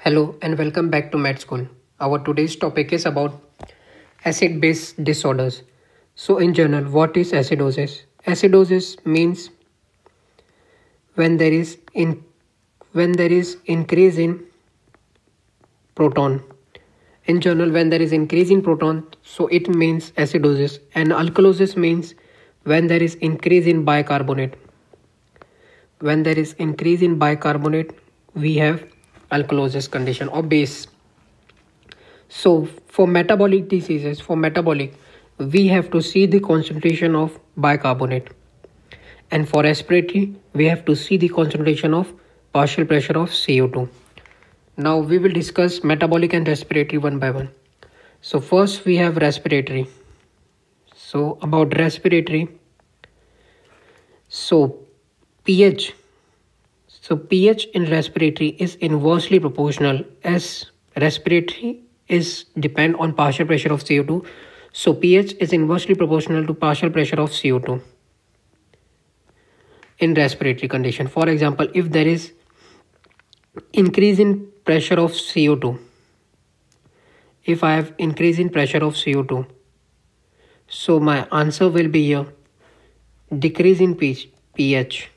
Hello and welcome back to Med School. Our today's topic is about acid-base disorders. So in general, what is acidosis? Acidosis means when there is increase in proton. In general, when there is increase in proton, so it means acidosis. And alkalosis means when there is increase in bicarbonate. When there is increase in bicarbonate, we have alkalosis condition or base. So for metabolic diseases, we have to see the concentration of bicarbonate. And for respiratory, we have to see the concentration of partial pressure of CO2. Now we will discuss metabolic and respiratory one by one. So first we have respiratory. So about respiratory, so pH. So pH in respiratory is inversely proportional as respiratory is depend on partial pressure of CO2. So pH is inversely proportional to partial pressure of CO2 in respiratory condition. For example, if there is increase in pressure of CO2, if I have increase in pressure of CO2, so my answer will be here decrease in pH.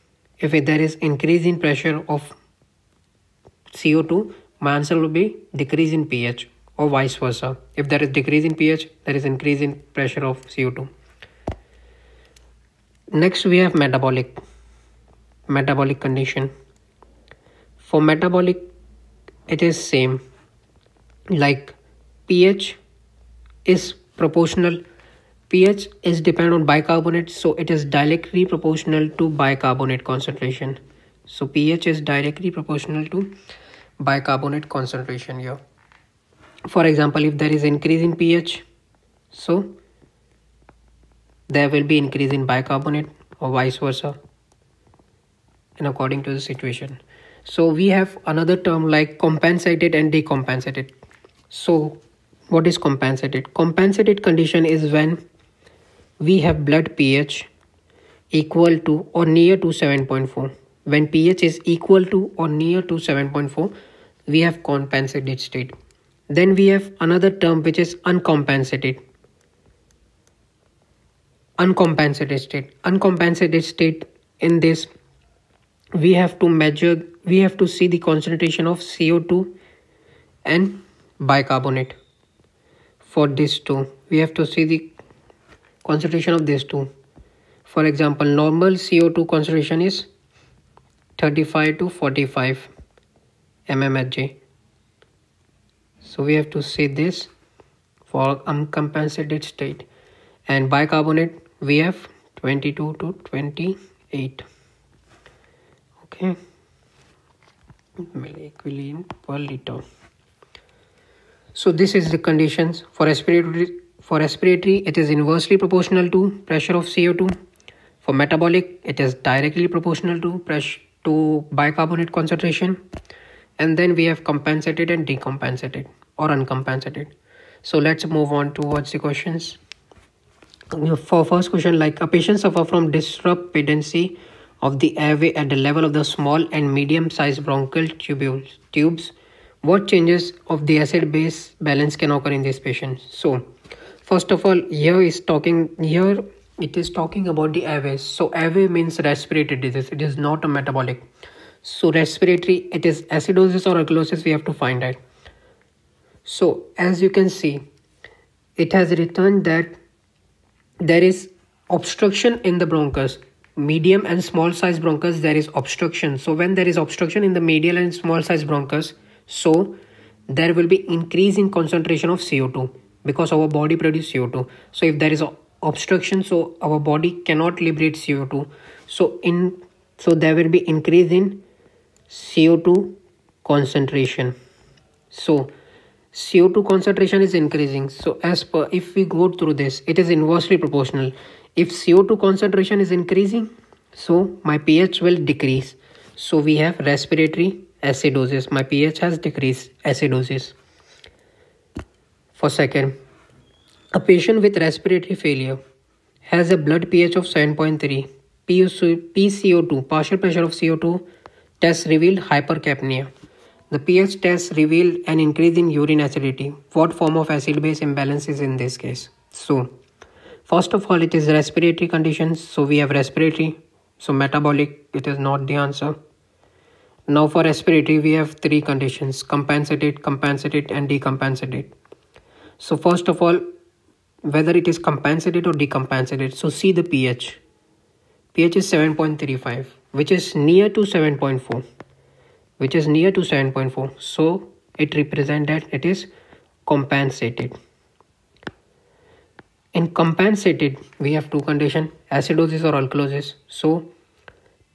If there is increase in pressure of CO2, my answer will be decrease in pH or vice versa. If there is decrease in pH, there is increase in pressure of CO2. Next we have metabolic condition. For metabolic, it is same like pH is proportional. pH is depend on bicarbonate, so it is directly proportional to bicarbonate concentration. So pH is directly proportional to bicarbonate concentration here. For example, if there is increase in pH, so there will be increase in bicarbonate or vice versa, and according to the situation. So we have another term like compensated and decompensated. So what is compensated? Compensated condition is when we have blood pH equal to or near to 7.4. When pH is equal to or near to 7.4, we have compensated state. Then we have another term which is uncompensated. Uncompensated state, in this we have to see the concentration of CO2 and bicarbonate. For these two, we have to see the concentration of these two. For example, normal CO2 concentration is 35 to 45 mmHg. So we have to see this for uncompensated state. And bicarbonate, we have 22 to 28. Okay, milliequivalent per liter. So this is the conditions for respiratory. For respiratory, it is inversely proportional to pressure of CO2. For metabolic, it is directly proportional to bicarbonate concentration. And then we have compensated and decompensated or uncompensated. So let's move on towards the questions. For first question, like a patient suffer from disrupt patency of the airway at the level of the small and medium sized bronchial tubes. What changes of the acid-base balance can occur in this patient? So first of all, here it is talking about the airways. So airway means respiratory disease. It is not a metabolic. So respiratory, it is acidosis or alkalosis we have to find out. So as you can see, it has written that there is obstruction in the bronchus. Medium and small size bronchus, there is obstruction. So when there is obstruction in the medial and small size bronchus, so there will be increase in concentration of CO2 because our body produces CO2. So if there is obstruction, so our body cannot liberate CO2. So there will be increase in CO2 concentration. So CO2 concentration is increasing. So as per, if we go through this, it is inversely proportional. If CO2 concentration is increasing, so my pH will decrease. So we have respiratory acidosis. My pH has decreased, acidosis. For second, a patient with respiratory failure has a blood pH of 7.3. PCO2, partial pressure of CO2 test revealed hypercapnia. The pH test revealed an increase in urine acidity. What form of acid-base imbalance is in this case? So, first of all, it is respiratory conditions. So, we have respiratory. So, metabolic, it is not the answer. Now, for respiratory, we have three conditions: compensated, compensated, and decompensated. So, first of all, whether it is compensated or decompensated. So, see the pH. pH is 7.35, which is near to 7.4. Which is near to 7.4. So it represents that it is compensated. In compensated, we have two conditions: acidosis or alkalosis. So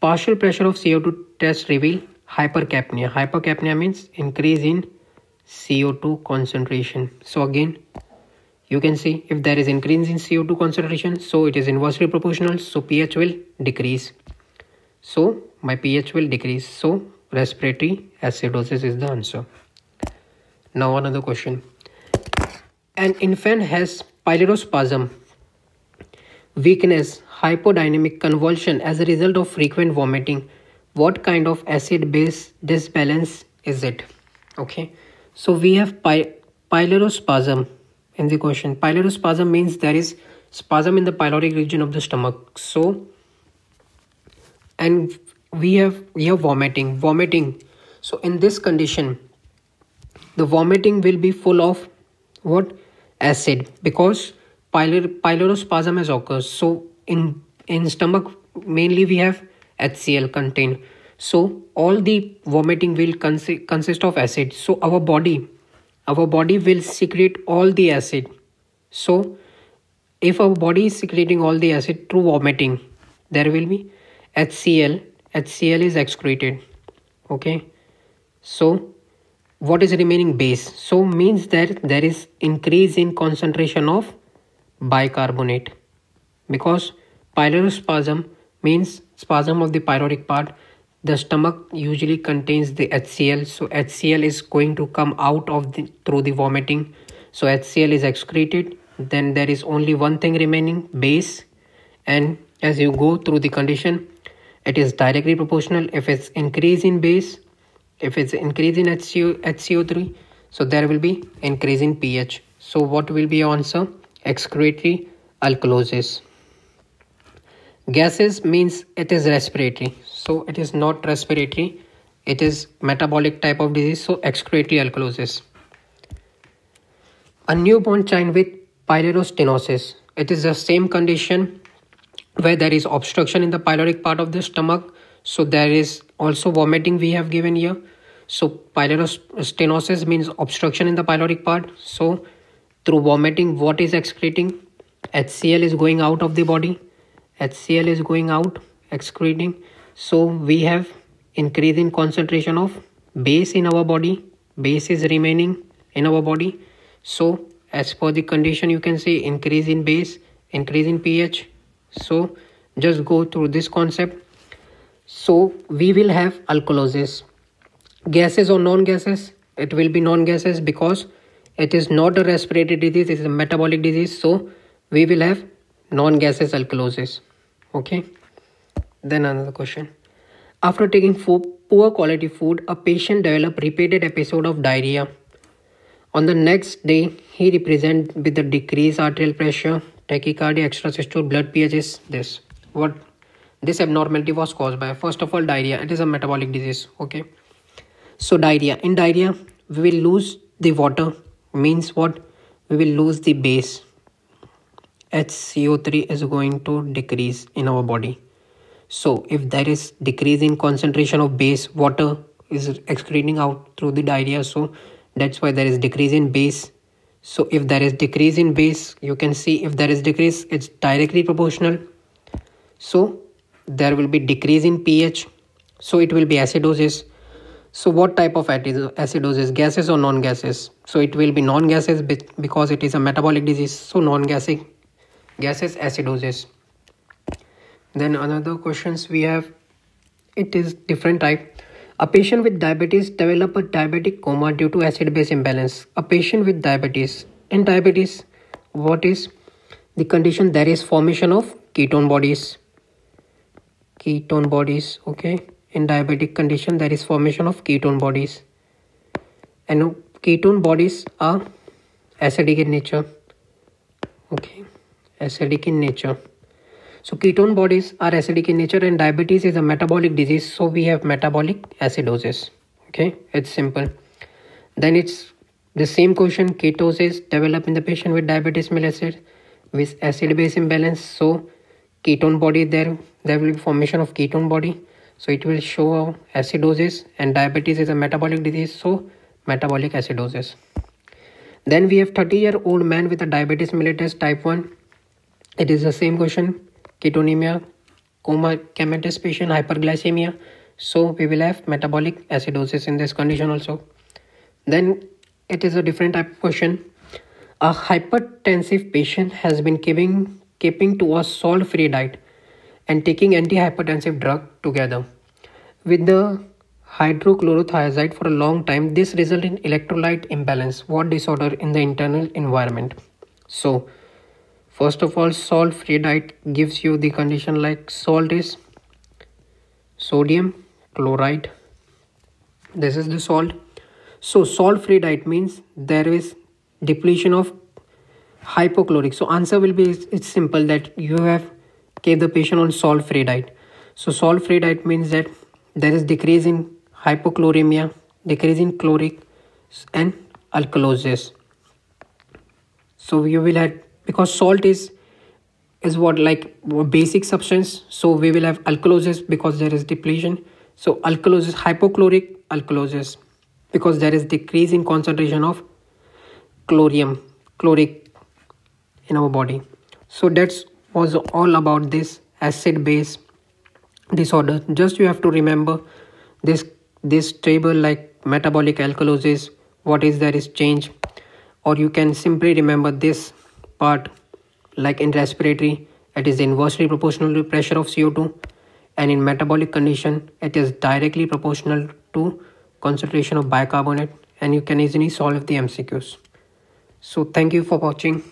partial pressure of CO2 test reveal hypercapnia. Hypercapnia means increase in CO2 concentration. So again, you can see if there is increase in CO2 concentration, so it is inversely proportional. So pH will decrease. So my pH will decrease. So respiratory acidosis is the answer. Now another question. An infant has pylospasm, weakness, hypodynamic convulsion as a result of frequent vomiting. What kind of acid-base disbalance is it? Okay. So we have pylospasm in the question. Pylospasm means there is spasm in the pyloric region of the stomach. So, and we have vomiting. So in this condition, the vomiting will be full of what? Acid, because pylospasm has occurred. So in stomach mainly we have HCl contained. So all the vomiting will consist of acid. So our body will secrete all the acid. So if our body is secreting all the acid through vomiting, there will be HCl is excreted. Okay. So what is remaining? Base. So means that there is increase in concentration of bicarbonate, because pylospasm means spasm of the pyloric part. The stomach usually contains the HCl. So HCl is going to come out of through the vomiting. So HCl is excreted. Then there is only one thing remaining, base. And as you go through the condition, it is directly proportional. If it's increase in base, if it's increase in HCO3, so there will be increase in pH. So what will be your answer? Excretory alkalosis. Gases means it is respiratory. So it is not respiratory. It is metabolic type of disease. So excretory alkalosis. A newborn child with pylorostenosis. It is the same condition where there is obstruction in the pyloric part of the stomach. So there is also vomiting we have given here. So pylorostenosis means obstruction in the pyloric part. So through vomiting, what is excreting? HCl is going out of the body. HCl is going out, excreting. So we have increase in concentration of base in our body. Base is remaining in our body. So as per the condition, you can say increase in base, increase in pH. So just go through this concept. So we will have alkalosis. Gases or non-gases? It will be non-gases because it is not a respiratory disease, it is a metabolic disease. So we will have non-gases alkalosis. Okay. Then another question. After taking poor quality food, a patient developed repeated episode of diarrhea. On the next day, he represents with a decreased arterial pressure, tachycardia, extrasystole, blood pH is this. What this abnormality was caused by? First of all, diarrhea. It is a metabolic disease. Okay. So diarrhea. In diarrhea, we will lose the water. Means what? We will lose the base. HCO3 is going to decrease in our body. So if there is decrease in concentration of base, water is excreting out through the diarrhea. So that's why there is decrease in base. So if there is decrease in base, you can see if there is decrease, it's directly proportional. So there will be decrease in pH. So it will be acidosis. So what type of acidosis? Gases or non-gases? So it will be non-gases because it is a metabolic disease. So non-gases acidosis. Then another questions we have, it is different type. A patient with diabetes develop a diabetic coma due to acid-base imbalance. A patient with diabetes. In diabetes, what is the condition? There is formation of ketone bodies. Ketone bodies, okay. In diabetic condition, there is formation of ketone bodies. and ketone bodies are acidic in nature. Okay, acidic in nature. So ketone bodies are acidic in nature, and diabetes is a metabolic disease, so we have metabolic acidosis. Okay, it's simple. Then it's the same question. Ketosis develop in the patient with diabetes mellitus with acid base imbalance. So ketone body, there will be formation of ketone body, so it will show acidosis, and diabetes is a metabolic disease, so metabolic acidosis. Then we have 30-year-old man with a diabetes mellitus type 1. It is the same question. Ketonemia, coma, comatose patient, hyperglycemia. So we will have metabolic acidosis in this condition also. Then it is a different type of question. A hypertensive patient has been keeping to a salt-free diet and taking antihypertensive drug together with the hydrochlorothiazide for a long time. This result in electrolyte imbalance. What disorder in the internal environment? So first of all, salt-free diet gives you the condition like salt is sodium chloride. This is the salt. So salt-free diet means there is depletion of hypochloric. So answer will be, it's simple, that you have kept the patient on salt-free diet. So salt-free diet means that there is decrease in hypochloremia, decrease in chloric and alkalosis. So you will have, because salt is what, like basic substance, so we will have alkalosis because there is depletion. So alkalosis, hypochloric alkalosis, because there is decrease in concentration of chloric in our body. So that's was all about this acid base disorder. Just you have to remember this table, like metabolic alkalosis, what is there is change, or you can simply remember this part, like in respiratory it is inversely proportional to pressure of CO2, and in metabolic condition it is directly proportional to concentration of bicarbonate, and you can easily solve the MCQs. So thank you for watching.